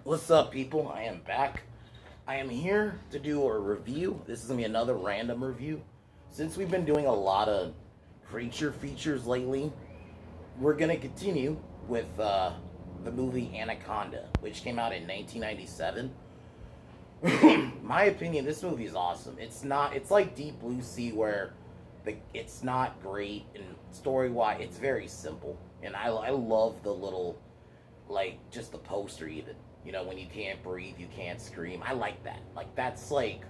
What's up, people? I am back. I am here to do a review. This is going to be another random review. Since we've been doing a lot of creature features lately, we're going to continue with the movie Anaconda, which came out in 1997. My opinion, this movie is awesome. It's like Deep Blue Sea, where it's not great, and story-wise, it's very simple. And I love the little, like, just the poster even. You know, when you can't breathe, you can't scream. I like that. Like, that's like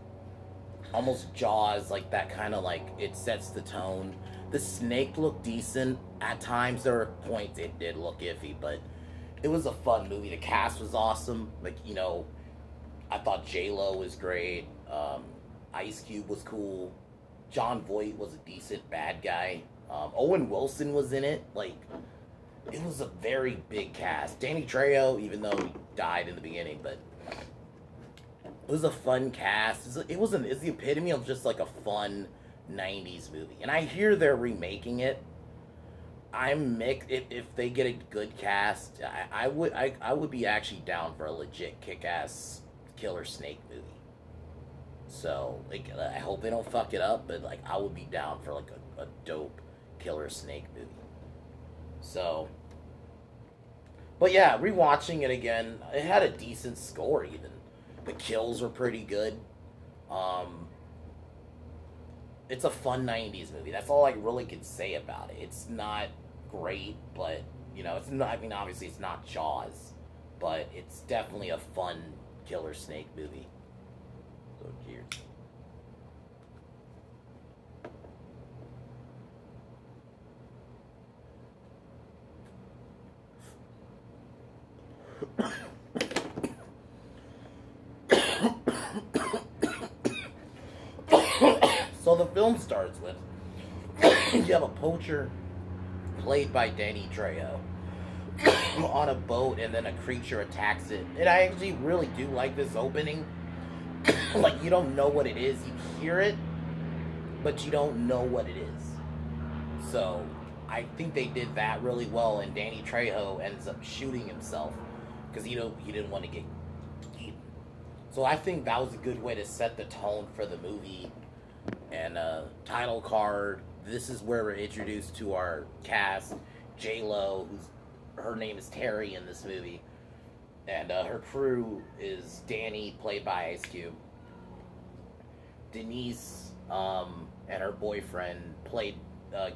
almost Jaws, like that kind of, like, it sets the tone. The snake looked decent. At times, there were points it did look iffy, but it was a fun movie. The cast was awesome. Like, you know, I thought J-Lo was great. Ice Cube was cool. Jon Voight was a decent bad guy. Owen Wilson was in it. Like, it was a very big cast. Danny Trejo, even though he died in the beginning, but it was a fun cast. It's the epitome of just like a fun 90s movie. And I hear they're remaking it. I'm mixed. If they get a good cast, I would be actually down for a legit kick-ass killer snake movie. So, like, I hope they don't fuck it up, but, like, I would be down for, like, a dope killer snake movie. So, but yeah, rewatching it again, it had a decent score even. The kills were pretty good. It's a fun 90s movie. That's all I really can say about it. It's not great, but, you know, it's not, I mean, obviously it's not Jaws, but it's definitely a fun killer snake movie. So, cheers. So the film starts with you have a poacher played by Danny Trejo on a boat, and then a creature attacks it. And I actually really do like this opening. Like, you don't know what it is. You hear it, but you don't know what it is. So I think they did that really well, and Danny Trejo ends up shooting himself because he didn't want to get eaten. So I think that was a good way to set the tone for the movie. And title card. This is where we're introduced to our cast. J-Lo, her name is Terry in this movie, and her crew is Danny, played by Ice Cube, Denise, and her boyfriend,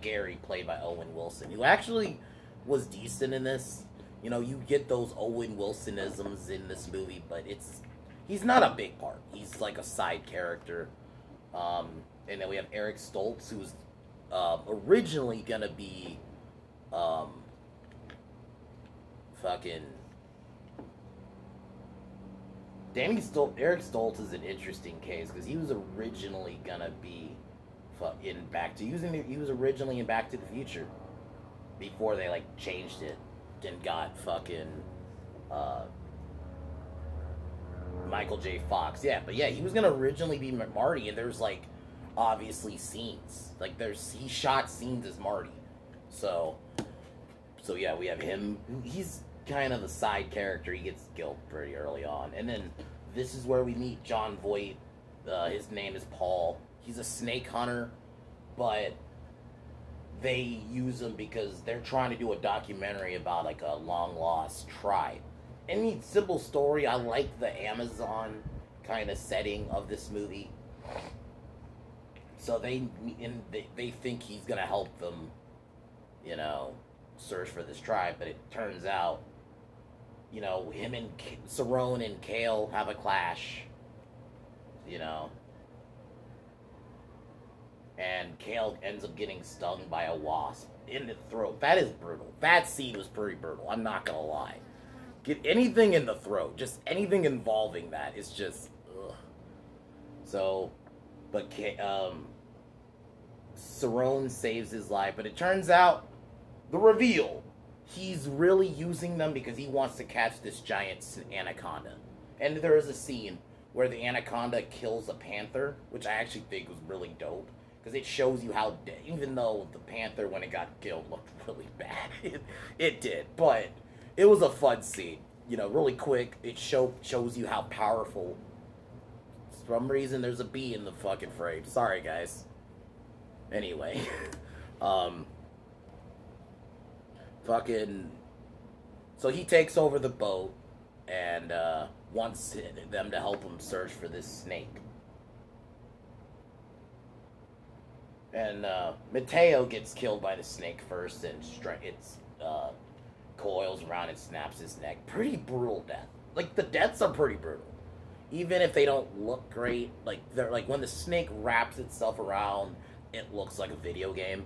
Gary, played by Owen Wilson, who actually was decent in this. You know, you get those Owen Wilsonisms in this movie, but he's not a big part. He's like a side character. And then we have Eric Stoltz, who's originally gonna be fucking Eric Stoltz is an interesting case because he was originally gonna be he was originally in Back to the Future before they like changed it and got fucking Michael J. Fox. Yeah, but yeah, he was gonna originally be Marty, and there's like obviously scenes. Like he shot scenes as Marty. So yeah, we have him. He's kind of a side character. He gets killed pretty early on. And then this is where we meet Jon Voight. His name is Paul. He's a snake hunter, but they use him because they're trying to do a documentary about like a long lost tribe. Any simple story. I like the Amazon kind of setting of this movie. So they think he's gonna help them, you know, search for this tribe. But it turns out, you know, him and Cerrone and Kale have a clash. You know, and Kale ends up getting stung by a wasp in the throat. That is brutal. That scene was pretty brutal. I'm not gonna lie. Get anything in the throat, just anything involving that is just ugh. So, but Cerrone saves his life, but it turns out the reveal, he's really using them because he wants to catch this giant anaconda. And there is a scene where the anaconda kills a panther, which I actually think was really dope because it shows you how even though the panther when it got killed looked really bad, it did, but it was a fun scene. really quick, it shows you how powerful. For some reason, there's a bee in the fucking frame. Sorry, guys. Anyway, um, fucking. So he takes over the boat and wants them to help him search for this snake. And Mateo gets killed by the snake first, and it's coils around and snaps his neck. Pretty brutal death. Like, the deaths are pretty brutal. Even if they don't look great, like, they're like when the snake wraps itself around, it looks like a video game.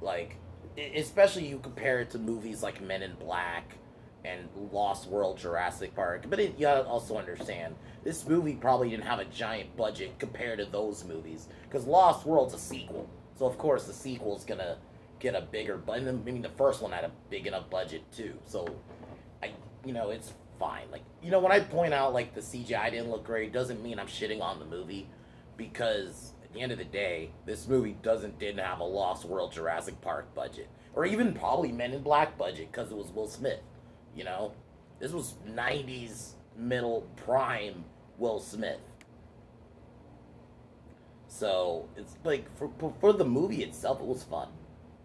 Like, especially you compare it to movies like Men in Black and Lost World, Jurassic Park. But you gotta also understand, this movie probably didn't have a giant budget compared to those movies. Because Lost World's a sequel. So, of course, the sequel's gonna get a bigger budget. I mean, the first one had a big enough budget, too. So, it's fine. Like, when I point out, like, the CGI didn't look great, doesn't mean I'm shitting on the movie. Because, at the end of the day, this movie didn't have a Lost World, Jurassic Park budget. Or even probably Men in Black budget, because it was Will Smith. This was 90s middle prime Will Smith. So, it's like, for the movie itself, it was fun.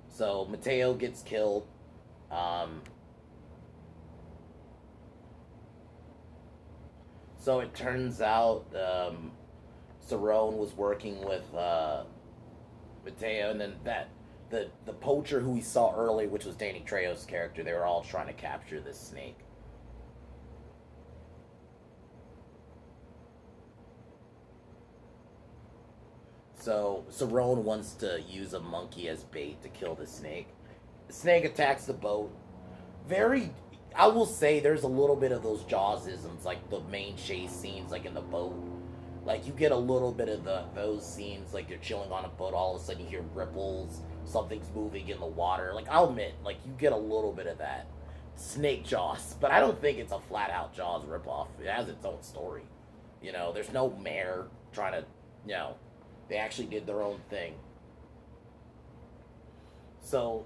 So, Mateo gets killed. So it turns out Cerrone was working with Mateo, and then the poacher who we saw earlier, which was Danny Trejo's character, they were all trying to capture this snake. So Cerrone wants to use a monkey as bait to kill the snake. The snake attacks the boat. I will say there's a little bit of those Jaws-isms, like the main chase scenes, like in the boat. Like, you get a little bit of those scenes, like you're chilling on a boat, all of a sudden you hear ripples, something's moving in the water. Like, I'll admit, like, you get a little bit of that. Snake Jaws. But I don't think it's a flat-out Jaws ripoff. It has its own story. There's no mayor trying to, they actually did their own thing. So,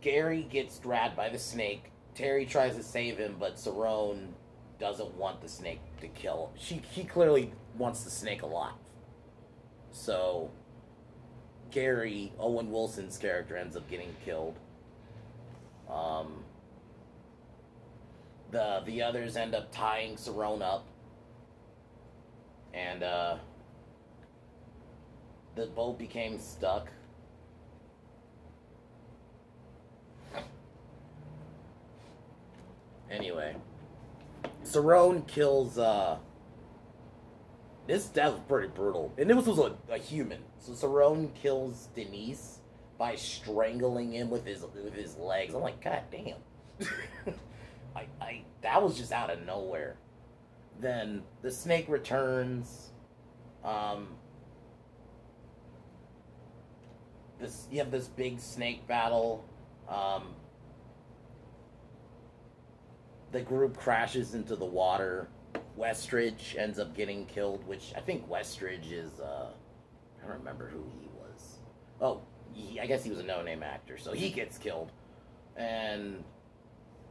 Gary gets grabbed by the snake. Terry tries to save him, but Cerrone doesn't want the snake to kill him. He clearly wants the snake alive. So, Gary, Owen Wilson's character, ends up getting killed. The others end up tying Cerrone up. And, the boat became stuck. Anyway, Cerrone kills, this death was pretty brutal. And this was a human. So Cerrone kills Denise by strangling him with his legs. I'm like, God damn. That was just out of nowhere. Then the snake returns. You have this big snake battle. The group crashes into the water. Westridge ends up getting killed, which I think Westridge is, I don't remember who he was. Oh, I guess he was a no-name actor, so he gets killed. And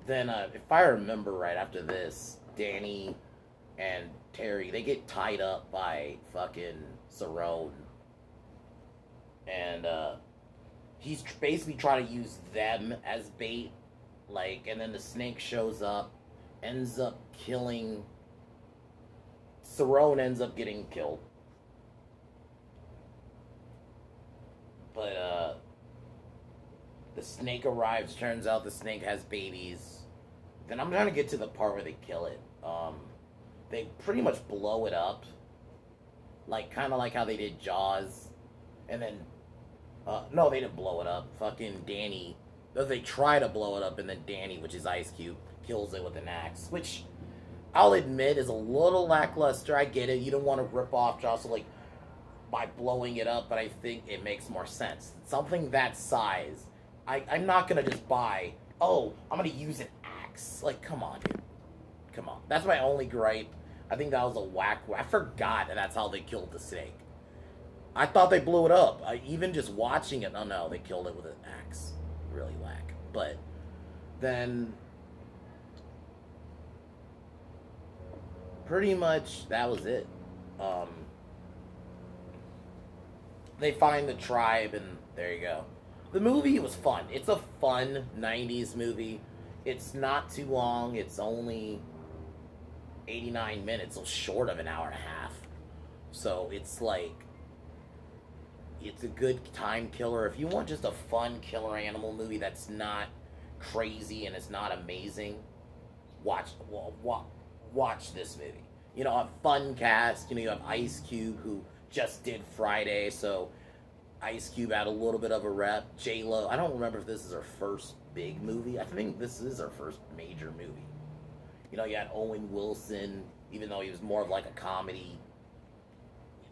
then, if I remember right, after this, Danny and Terry, they get tied up by fucking Cerrone. And, he's basically trying to use them as bait. Like, and then the snake shows up, ends up killing. Cerrone ends up getting killed. But, the snake arrives. Turns out the snake has babies. Then I'm trying to get to the part where they kill it. They pretty much blow it up. Like, kind of like how they did Jaws. And then, no, they didn't blow it up. Fucking Danny. They try to blow it up, and then Danny, which is Ice Cube, kills it with an axe, which I'll admit is a little lackluster. I get it. You don't want to rip off Jaws, like, by blowing it up, but I think it makes more sense. Something that size, I'm not going to just buy, I'm going to use an axe. Like, come on, dude. Come on. That's my only gripe. I think that was a whack. I forgot that that's how they killed the snake. I thought they blew it up. Even just watching it, no, they killed it with an axe. Really whack. But then pretty much that was it. They find the tribe, and there you go. The movie was fun. It's a fun 90s movie. It's not too long. It's only 89 minutes, so short of an hour and a half. So it's like, it's a good time killer. If you want just a fun killer animal movie that's not crazy and it's not amazing, watch this movie. You know, a fun cast. You know, you have Ice Cube, who just did Friday, so Ice Cube had a little bit of a rep. J-Lo, I don't remember if this is her first big movie. I think this is her first major movie. You know, you had Owen Wilson, even though he was more of like a comedy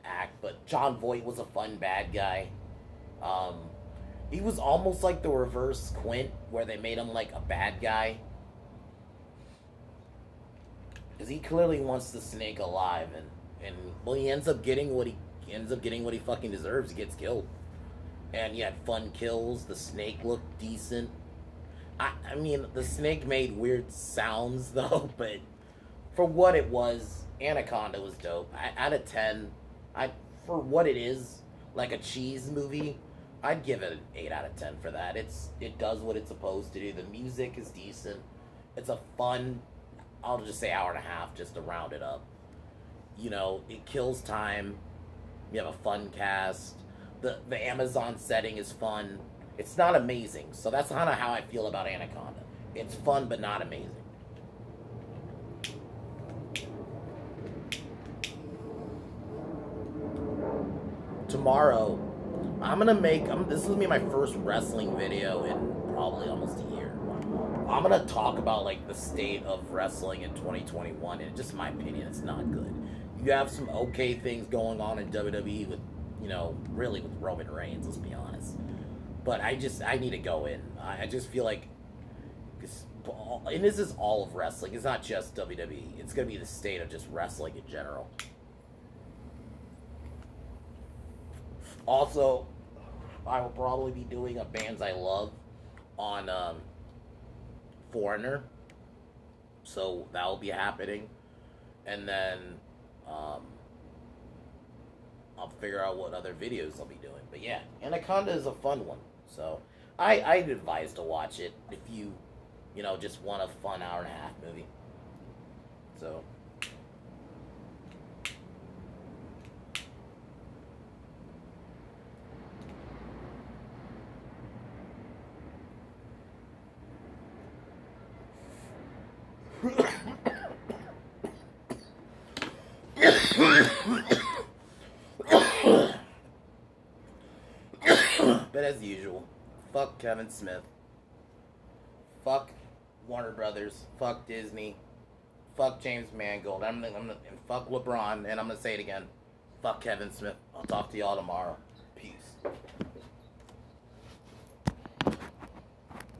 act, but John Voight was a fun bad guy. He was almost like the reverse Quint, where they made him like a bad guy, because he clearly wants the snake alive, and well, he ends up getting what he fucking deserves. He gets killed, and he had fun kills. The snake looked decent. I mean, the snake made weird sounds though, but for what it was, Anaconda was dope. Out of 10, for what it is, like a cheese movie, I'd give it an 8 out of 10 for that. It does what it's supposed to do. The music is decent. It's a fun, I'll just say hour and a half, just to round it up. You know, it kills time. You have a fun cast. The Amazon setting is fun. It's not amazing, so that's kind of how I feel about Anaconda. It's fun, but not amazing. Tomorrow, this is gonna be my first wrestling video in probably almost a year. I'm gonna talk about like the state of wrestling in 2021, and just my opinion, it's not good. You have some okay things going on in WWE with, you know, really with Roman Reigns, let's be honest. But I need to go in. I just feel like, and this is all of wrestling. It's not just WWE. It's gonna be the state of just wrestling in general. Also, I will probably be doing a Bands I Love on Foreigner. So that will be happening. And then I'll figure out what other videos I'll be doing. But yeah, Anaconda is a fun one. So I'd advise to watch it if you know, just want a fun hour and a half movie. So... But as usual, fuck Kevin Smith, fuck Warner Brothers, fuck Disney, fuck James Mangold, and fuck LeBron, and I'm gonna say it again, fuck Kevin Smith. I'll talk to y'all tomorrow. Peace.